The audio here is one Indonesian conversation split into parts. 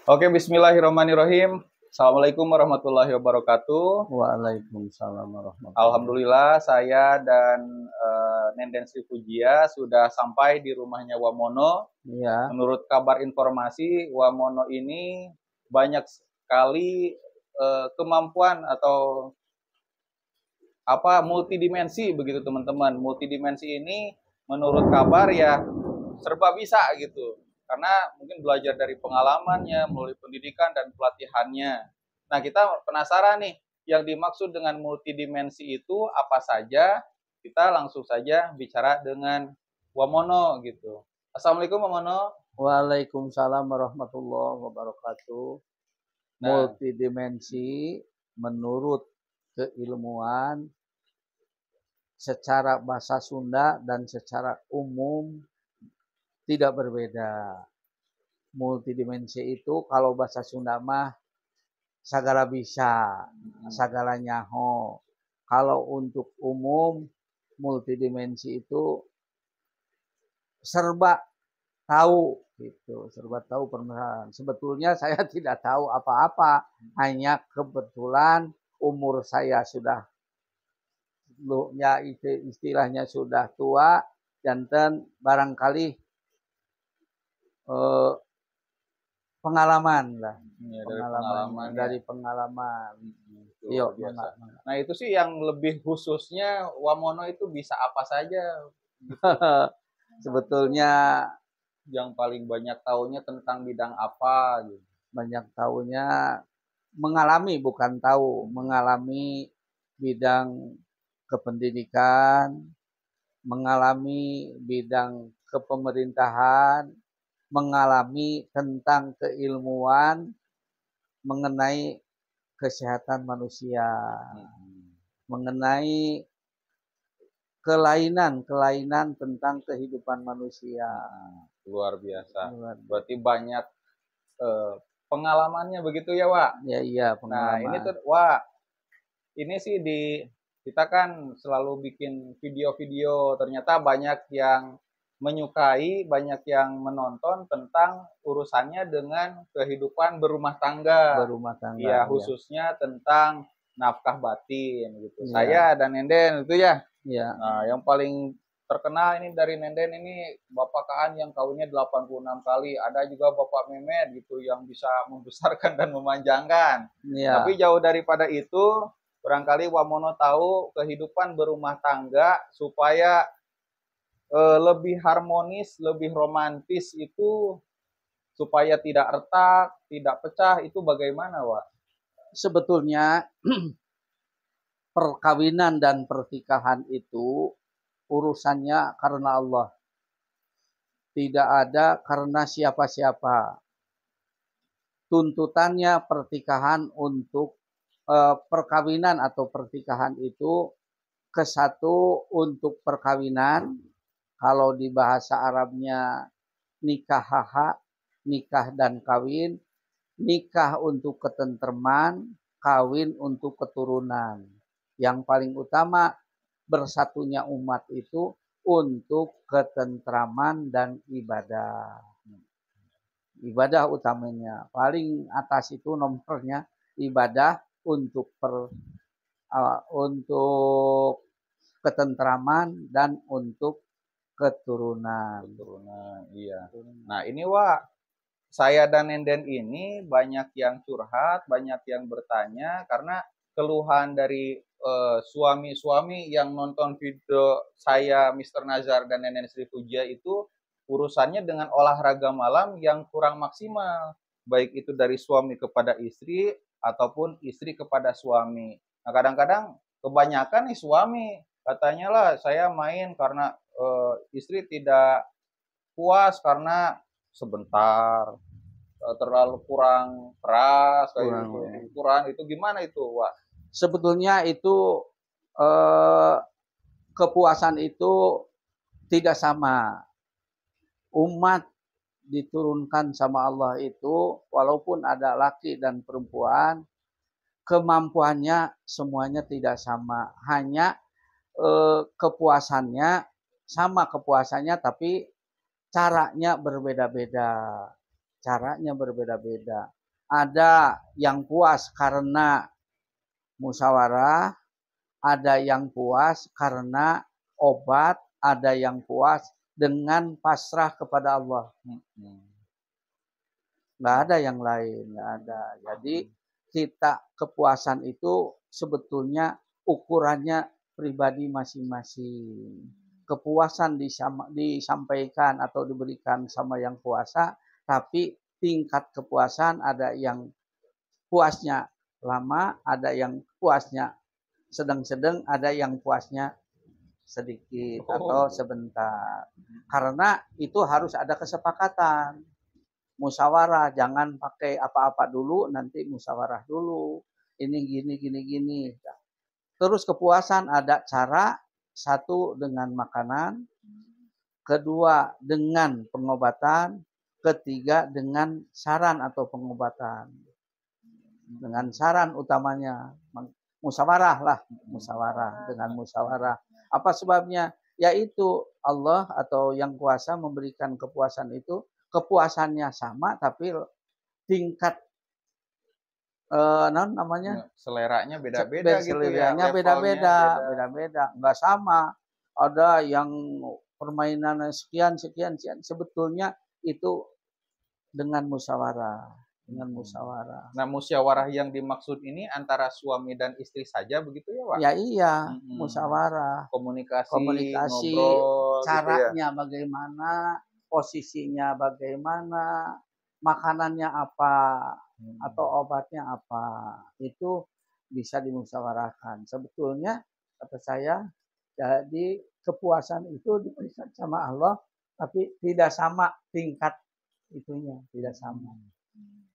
Oke, bismillahirrahmanirrahim. Assalamualaikum warahmatullahi wabarakatuh. Waalaikumsalam warahmatullahi. Alhamdulillah saya dan Nenden Sri Pujia sudah sampai di rumahnya Wamono. Iya, Menurut kabar informasi, Wamono ini banyak sekali kemampuan atau multidimensi begitu teman-teman. Multidimensi ini menurut kabar ya serba bisa gitu. Karena mungkin belajar dari pengalamannya, melalui pendidikan dan pelatihannya. Nah, kita penasaran nih, yang dimaksud dengan multidimensi itu apa saja? Kita langsung saja bicara dengan Wamono gitu. Assalamualaikum Wamono. waalaikumsalam warahmatullahi wabarakatuh. Nah, Multidimensi menurut keilmuan secara bahasa Sunda dan secara umum tidak berbeda. Multidimensi itu kalau bahasa Sunda mah sagala bisa, sagala nyaho. Kalau untuk umum multidimensi itu serba tahu gitu, serba tahu permasalahan. Sebetulnya saya tidak tahu apa-apa, hanya kebetulan umur saya sudah ya istilahnya sudah tua, jantan barangkali eh, pengalaman lah, ya dari pengalamannya pengalamannya. dari pengalaman. Itu Yuk, luar biasa. mangga. Nah, itu sih yang lebih khususnya Wamono itu bisa apa saja gitu. Sebetulnya Yang paling banyak tahunya tentang bidang apa gitu. banyak tahunya mengalami, bukan tahu, mengalami bidang kependidikan, mengalami bidang kepemerintahan, mengalami tentang keilmuan mengenai kesehatan manusia, mengenai kelainan-kelainan tentang kehidupan manusia. Luar biasa. Luar Berarti banyak pengalamannya begitu ya, Wak? Ya iya, Nah, ini pengalaman. tuh, Wak, ini sih kita kan selalu bikin video-video, ternyata banyak yang menyukai, banyak yang menonton tentang urusannya dengan kehidupan berumah tangga. Berumah tangga Iya, ya. khususnya tentang nafkah batin gitu. Iya, Saya dan Nenden itu ya. iya. Nah, yang paling terkenal ini dari Nenden ini Bapak Kaan yang kawinnya 86 kali. Ada juga Bapak Memet gitu yang bisa membesarkan dan memanjangkan. Tapi Iya. jauh daripada itu, barangkali Wamono tahu kehidupan berumah tangga supaya lebih harmonis, lebih romantis itu supaya tidak retak, tidak pecah itu bagaimana, Wak? Sebetulnya perkawinan dan pernikahan itu urusannya karena Allah. Tidak ada karena siapa-siapa. Tuntutannya pernikahan untuk perkawinan atau pernikahan itu ke satu untuk perkawinan. Kalau di bahasa Arabnya nikah haha, nikah dan kawin. Nikah untuk ketentraman, kawin untuk keturunan. Yang paling utama bersatunya umat itu untuk ketentraman dan ibadah. Ibadah utamanya. Paling atas itu nomornya ibadah untuk ketentraman dan untuk keturunan. Keturunan, iya. Nah, ini Wak, saya dan Nenden ini banyak yang curhat, banyak yang bertanya karena keluhan dari suami-suami yang nonton video saya Mr. Nazar dan Nenden Sri Puja itu urusannya dengan olahraga malam yang kurang maksimal, baik itu dari suami kepada istri ataupun istri kepada suami. Nah, kadang-kadang kebanyakan nih suami katanya lah saya main karena istri tidak puas karena sebentar terlalu kurang keras kayak gitu, Kurang. kurang itu gimana itu, Wak? Sebetulnya itu eh, kepuasan itu tidak sama. Umat diturunkan sama Allah itu walaupun ada laki dan perempuan, kemampuannya semuanya tidak sama. Hanya kepuasannya sama kepuasannya tapi caranya berbeda-beda. caranya berbeda-beda. Ada yang puas karena musyawarah, ada yang puas karena obat, ada yang puas dengan pasrah kepada Allah. Nggak ada yang lain, nggak ada. Jadi kita kepuasan itu sebetulnya ukurannya pribadi masing-masing. Kepuasan disampaikan atau diberikan sama yang puasa, tapi tingkat kepuasan ada yang puasnya lama, ada yang puasnya sedang-sedang, ada yang puasnya sedikit atau sebentar. Karena itu harus ada kesepakatan. Musyawarah, jangan pakai apa-apa dulu, nanti musyawarah dulu. Ini gini. Terus kepuasan ada cara, satu dengan makanan, kedua dengan pengobatan, ketiga dengan saran atau pengobatan. Dengan saran utamanya, musyawarah lah, musyawarah dengan musyawarah. Apa sebabnya? Yaitu Allah atau yang kuasa memberikan kepuasan itu, kepuasannya sama tapi tingkat namanya seleranya beda-beda gitu ya, seleranya beda-beda, nggak sama. Ada yang permainan sekian. Sebetulnya itu dengan musyawarah. Nah, musyawarah yang dimaksud ini antara suami dan istri saja begitu ya, Pak? Ya iya, musyawarah. Komunikasi, ngobrol, caranya gitu ya? Bagaimana, posisinya bagaimana, makanannya apa, atau obatnya apa. Itu bisa dimusyawarahkan. Sebetulnya, kata saya, jadi kepuasan itu diberikan sama Allah, tapi tidak sama tingkat itunya, tidak sama.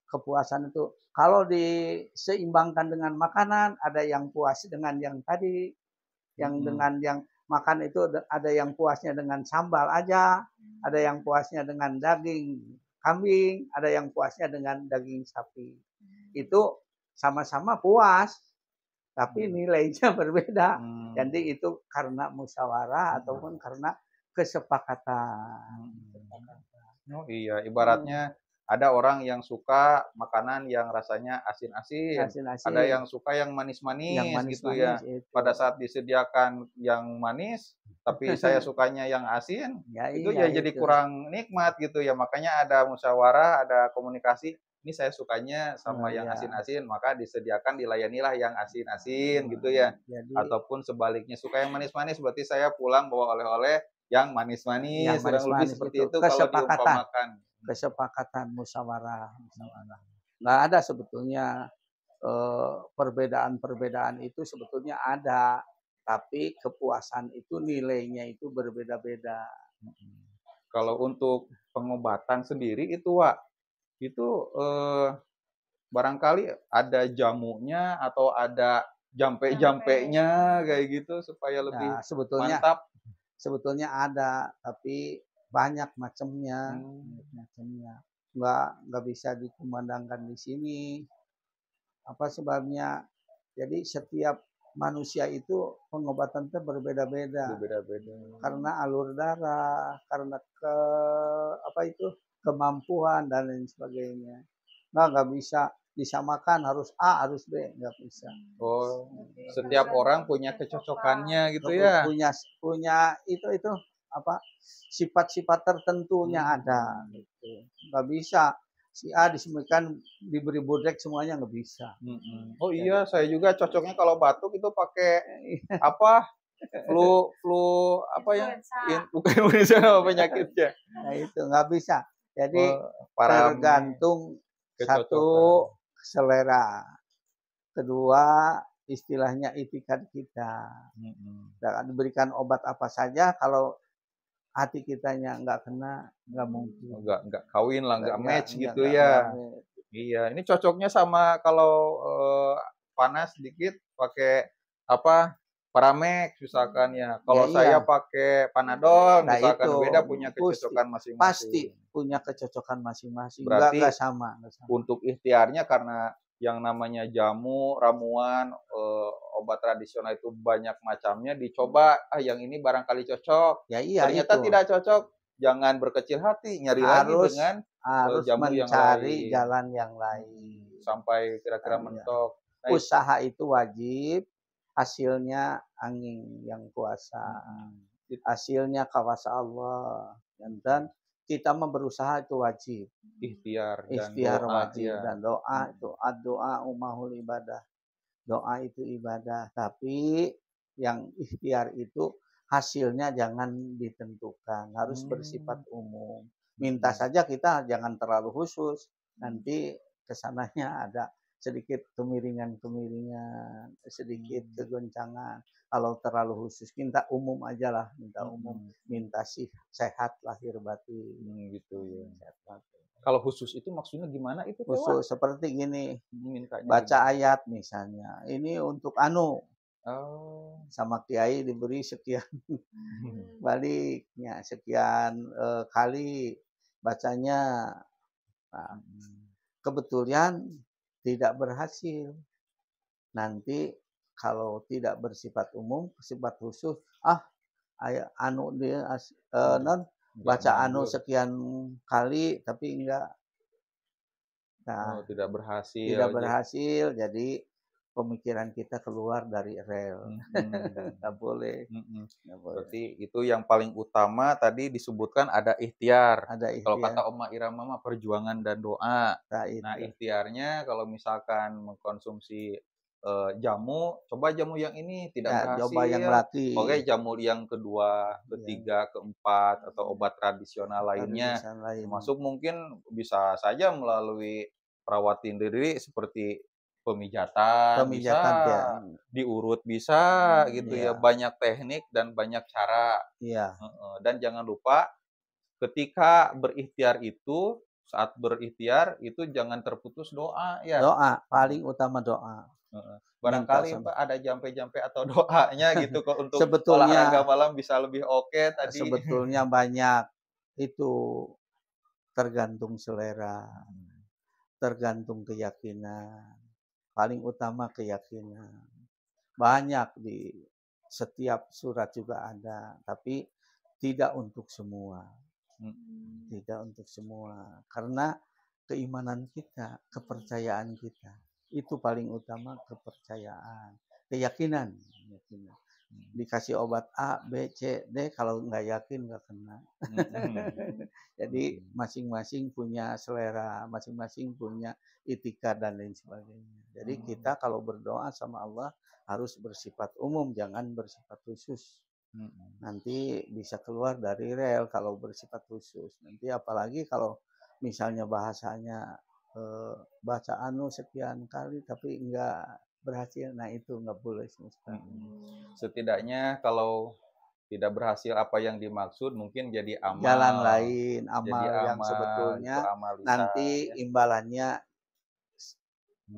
Kepuasan itu kalau diseimbangkan dengan makanan, ada yang puas dengan yang tadi, yang dengan yang makan itu ada yang puasnya dengan sambal aja, ada yang puasnya dengan daging kambing, ada yang puasnya dengan daging sapi. Itu sama-sama puas, tapi nilainya berbeda. Jadi itu karena musyawarah ataupun karena kesepakatan. Oh iya, ibaratnya ada orang yang suka makanan yang rasanya asin-asin, ada yang suka yang manis-manis gitu ya. Itu. Pada saat disediakan yang manis, tapi saya sukanya yang asin, itu ya jadi kurang nikmat gitu ya. Makanya ada musyawarah, ada komunikasi. Ini saya sukanya sama yang asin-asin, maka disediakan, dilayanilah yang asin-asin gitu ya. Ataupun sebaliknya, suka yang manis-manis, berarti saya pulang bawa oleh-oleh yang manis-manis, kurang lebih seperti itu kalau diumpamakan. Kesepakatan musyawarah. Nggak ada sebetulnya perbedaan-perbedaan itu sebetulnya ada, tapi kepuasan itu nilainya itu berbeda-beda. Kalau untuk pengobatan sendiri itu, Wak, itu barangkali ada jamunya atau ada jampe-jampenya kayak gitu supaya lebih mantap. Sebetulnya ada, tapi banyak macamnya, nggak bisa dikumandangkan di sini. Apa sebabnya? Jadi setiap manusia itu pengobatan itu berbeda-beda. Karena alur darah, karena kemampuan dan lain sebagainya. Nggak bisa disamakan harus A harus B, nggak bisa. Oh, setiap orang punya kecocokannya gitu ya? Punya itu apa? Sifat-sifat tertentunya ada gitu. Nggak bisa si A disebutkan diberi bodrek semuanya nggak bisa. Oh iya, saya juga cocoknya kalau batuk itu pakai apa? Flu apa ya? Bukan Indonesia nama penyakitnya. Nah itu nggak bisa. Jadi tergantung satu selera, kedua istilahnya itikat kita. Dan diberikan obat apa saja kalau hati kitanya nggak kena, nggak mungkin. Nggak kawin lah, nggak match gitu ya. Iya, ini cocoknya sama kalau panas sedikit pakai apa? Paramex misalkan ya. Kalau saya pakai Panadol misalkan, beda punya kecocokan masing-masing. Pasti punya kecocokan masing-masing. Berarti nggak sama. Untuk ikhtiarnya karena yang namanya jamu, ramuan, obat tradisional itu banyak macamnya, dicoba yang ini barangkali cocok. Ya iya, ternyata tidak cocok, jangan berkecil hati, nyari lagi harus dengan harus jamu yang mencari lain. jalan yang lain. Sampai kira-kira Iya. mentok. Nah, Usaha itu wajib, hasilnya angin yang kuasa. Hasilnya kawasa Allah. Dan kita berusaha itu wajib. ikhtiar dan Ikhtiar doa wajib ya. dan doa itu doa umahul ibadah. Doa itu ibadah, tapi yang ikhtiar itu hasilnya jangan ditentukan, harus bersifat umum. Minta saja kita jangan terlalu khusus, nanti kesananya ada sedikit kemiringan-kemiringan, sedikit kegoncangan. Kalau terlalu khusus, minta umum aja lah, minta umum, minta sih sehat lahir batin. Gitu ya. Kalau khusus itu maksudnya gimana itu? Khusus seperti gini, Mintanya baca gimana? ayat misalnya, ini untuk Oh. sama kiai diberi sekian baliknya, sekian kali bacanya. Nah, kebetulan tidak berhasil. Nanti kalau tidak bersifat umum, bersifat khusus, dia non baca sekian kali tapi enggak. Nah, tidak berhasil. tidak berhasil, jadi pemikiran kita keluar dari rel. Nggak boleh. Berarti itu yang paling utama tadi disebutkan ada ikhtiar. Ada ikhtiar. Kalau kata Oma Irama mah perjuangan dan doa. Nah, ikhtiarnya kalau misalkan mengkonsumsi jamu, coba jamu yang ini tidak berhasil. Coba yang latih. Oke, jamu yang kedua, ketiga, keempat, atau obat tradisional lainnya. Termasuk mungkin bisa saja melalui perawatin diri seperti pemijatan bisa, diurut bisa gitu ya. Banyak teknik dan banyak cara. Dan jangan lupa ketika berikhtiar itu, saat berikhtiar itu jangan terputus doa ya. Doa, paling utama doa. Barangkali Pak ada jampe-jampe atau doanya gitu kok untuk olahraga malam bisa lebih oke tadi. Sebetulnya banyak, itu tergantung selera, tergantung keyakinan. Paling utama keyakinan. Banyak di setiap surat juga ada, tapi tidak untuk semua. Tidak untuk semua. Karena keimanan kita, kepercayaan kita, itu paling utama kepercayaan, keyakinan. Dikasih obat A, B, C, D, kalau nggak yakin nggak kena. Jadi masing-masing punya selera, masing-masing punya etika dan lain sebagainya. Jadi kita kalau berdoa sama Allah harus bersifat umum, jangan bersifat khusus. Nanti bisa keluar dari rel kalau bersifat khusus. Nanti apalagi kalau misalnya bahasanya baca sekian kali tapi enggak berhasil, nah itu nggak boleh sama sekali. Setidaknya kalau tidak berhasil apa yang dimaksud, mungkin jadi amal. Jalan lain, amal yang sebetulnya nanti imbalannya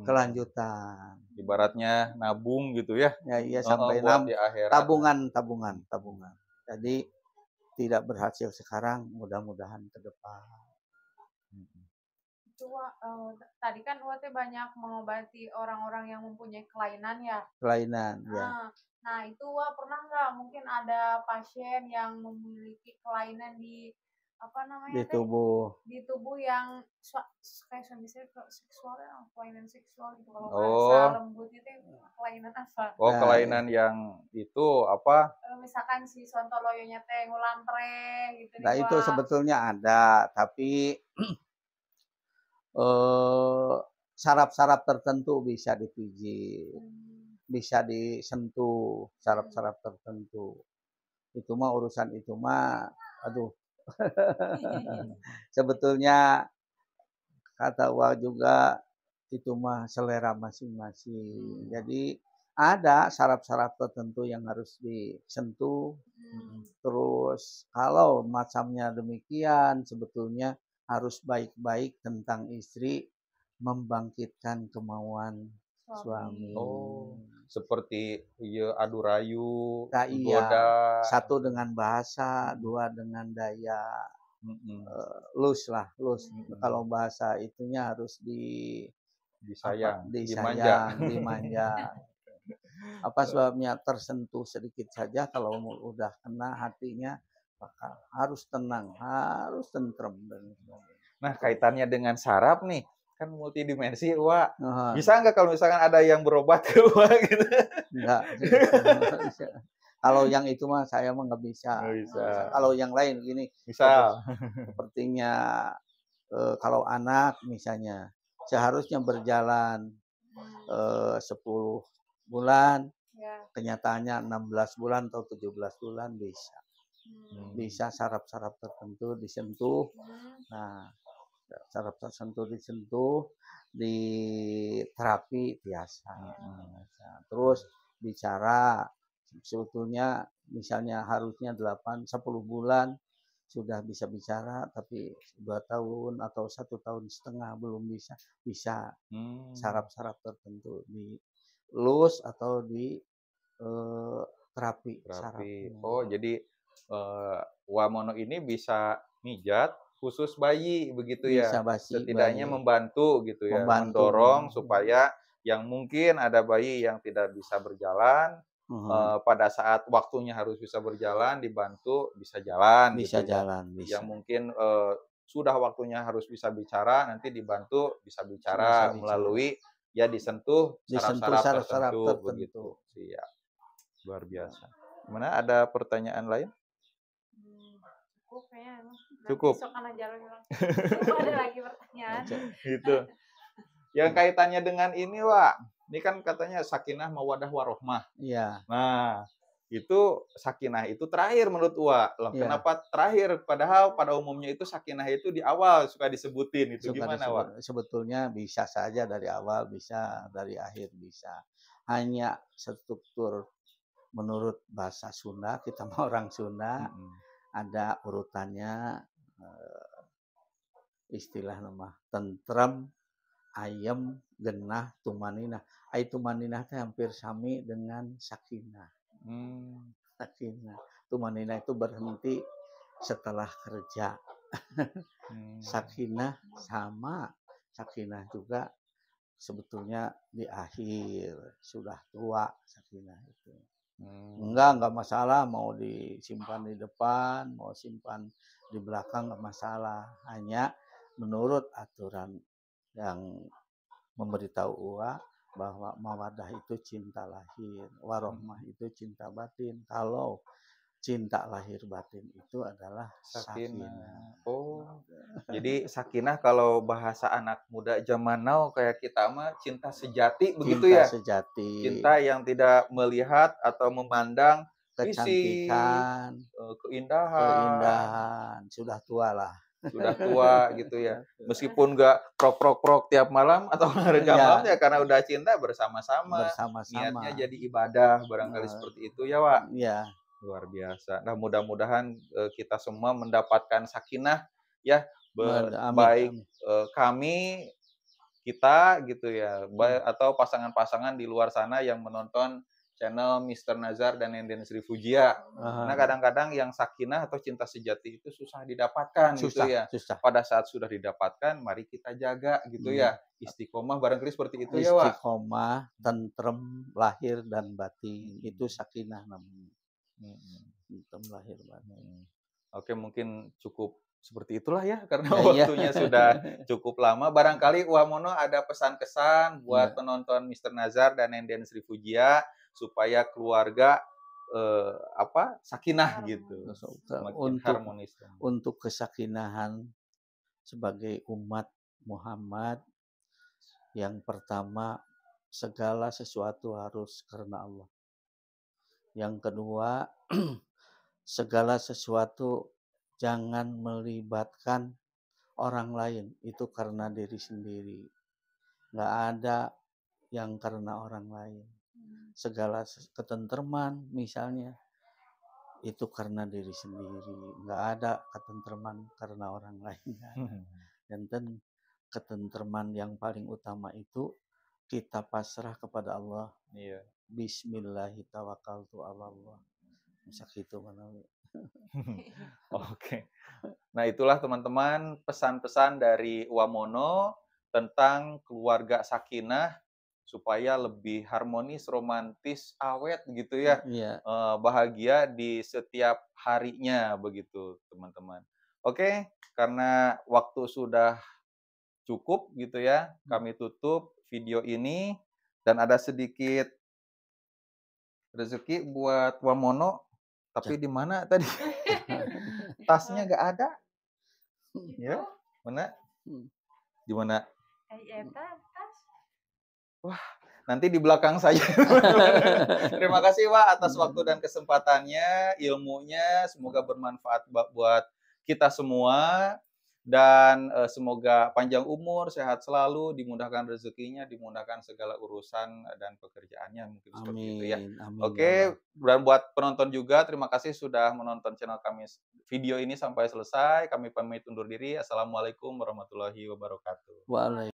kelanjutan. Ibaratnya nabung gitu ya. Iya sampai tabungan. Jadi tidak berhasil sekarang, mudah-mudahan ke depan. Itu tadi kan Wate banyak mengobati orang-orang yang mempunyai kelainan ya. Kelainan, ya. Nah itu pernah nggak mungkin ada pasien yang memiliki kelainan di di tubuh yang kayak seksual, kelainan seksual gitu, kalau bahasa lembut itu kelainan apa? Kelainan yang itu apa? Misalkan si sontoloyonya teh ngulantre gitu. Nah itu sebetulnya ada, tapi saraf-saraf tertentu bisa dipijit, bisa disentuh saraf-saraf tertentu. Itu mah urusan aduh. Sebetulnya kata Wah juga itu mah selera masing-masing. Jadi ada saraf-saraf tertentu yang harus disentuh. Terus kalau macamnya demikian, sebetulnya harus baik-baik tentang istri, membangkitkan kemauan suami. Seperti adu rayu, goda. Satu dengan bahasa, dua dengan daya. Lus. Kalau bahasa itunya harus disayang, dimanja. Apa sebabnya tersentuh sedikit saja, kalau udah kena hatinya maka harus tenang, harus tentrem dan Nah, kaitannya dengan saraf nih, kan multidimensi, Wak. Nah, Bisa nggak kalau misalkan ada yang berobat ke Wak gitu? enggak. Kalau yang itu mah saya mah nggak bisa. Nggak bisa. Kalau yang lain gini, Misal. sepertinya kalau anak misalnya seharusnya berjalan 10 bulan, Ya. kenyataannya 16 bulan atau 17 bulan bisa. Bisa saraf-saraf tertentu disentuh. Nah, saraf tertentu disentuh di terapi biasa. Terus bicara sebetulnya misalnya harusnya 8-10 bulan sudah bisa bicara, tapi 2 tahun atau 1 tahun setengah belum bisa saraf-saraf tertentu dilus atau di terapi sarafnya. Oh, jadi Wamono ini bisa mijat khusus bayi begitu ya? Bisa Setidaknya bayi. membantu gitu ya, mendorong supaya yang mungkin ada bayi yang tidak bisa berjalan, pada saat waktunya harus bisa berjalan, dibantu bisa jalan Bisa gitu ya. jalan, bisa. Yang mungkin sudah waktunya harus bisa bicara, nanti dibantu bisa bicara melalui ya disentuh saraf-saraf tertentu begitu. Siap. Luar biasa. Gimana, ada pertanyaan lain? Cukup kayaknya emang. Cukup. Besok anak jalan bilang. Ada lagi pertanyaan. Gitu. Yang kaitannya dengan ini, Wak. Ini kan katanya sakinah mawadah warohmah. Iya. Nah, itu sakinah itu terakhir menurut Wak. Loh, kenapa terakhir? Padahal pada umumnya itu sakinah itu di awal suka disebutin. Itu gimana, Wak? Sebetulnya bisa saja dari awal, bisa dari akhir, bisa. Hanya struktur menurut bahasa Sunda, kita mau orang Sunda, ada urutannya, istilah nama tentrem, ayem, genah, tumaninah. Tumaninah itu hampir sami dengan sakinah. Sakinah. Tumaninah itu berhenti setelah kerja. Sakinah sama. Sakinah juga sebetulnya di akhir, sudah tua sakinah itu. Enggak masalah mau disimpan di depan, mau simpan di belakang enggak masalah. Hanya menurut aturan yang memberitahu Uwa bahwa mawadah itu cinta lahir, warohmah itu cinta batin. Kalau cinta lahir batin itu adalah sakinah. Oh, jadi sakinah kalau bahasa anak muda zaman now kayak kita mah cinta sejati begitu ya? Cinta sejati. Cinta yang tidak melihat atau memandang kecantikan, keindahan. Sudah tua lah. Sudah tua gitu ya. Meskipun nggak prok tiap malam atau olahraga malam ya karena udah cinta bersama-sama. Niatnya jadi ibadah barangkali seperti itu ya, Wak? Iya. Luar biasa. Nah, mudah-mudahan kita semua mendapatkan sakinah ya, baik kami, kita gitu ya, atau pasangan-pasangan di luar sana yang menonton channel Mr. Nazar dan Nenden Sri Fujia. Karena kadang-kadang yang sakinah atau cinta sejati itu susah didapatkan gitu ya. Pada saat sudah didapatkan, mari kita jaga gitu ya. Istiqomah barangkali seperti itu ya, Wak. Istiqomah, tentrem, lahir dan batin. Itu sakinah namanya. Tentrem, lahir, batin. Oke, mungkin cukup seperti itulah ya, karena waktunya sudah cukup lama. Barangkali Wamono ada pesan-kesan buat penonton Mr. Nazar dan Nenden Sri Fujia supaya keluarga sakinah gitu, semakin harmonis. Untuk kesakinahan sebagai umat Muhammad, yang pertama segala sesuatu harus karena Allah. Yang kedua, segala sesuatu jangan melibatkan orang lain, itu karena diri sendiri. Nggak ada yang karena orang lain. Segala ketentreman misalnya, itu karena diri sendiri. Nggak ada ketentreman karena orang lain. Dan ketentreman yang paling utama itu kita pasrah kepada Allah. Bismillahirrahmanirrahim. Sakitu manawi. Oke. Nah, itulah teman-teman pesan-pesan dari Wamono tentang keluarga sakinah supaya lebih harmonis, romantis, awet gitu ya. Iya. Bahagia di setiap harinya begitu, teman-teman. Oke, karena waktu sudah cukup gitu ya, kami tutup video ini dan ada sedikit rezeki buat Wamono, tapi di mana tadi? Tasnya nggak ada. Ya, mana? Di mana? Wah, nanti di belakang saya. Terima kasih Wak atas waktu dan kesempatannya, ilmunya, semoga bermanfaat buat kita semua. Dan semoga panjang umur, sehat selalu, dimudahkan rezekinya, dimudahkan segala urusan dan pekerjaannya, mungkin seperti itu ya. Amin. Oke, dan buat penonton juga, terima kasih sudah menonton channel kami video ini sampai selesai. Kami pamit undur diri. Assalamualaikum warahmatullahi wabarakatuh. Waalaikumsalam.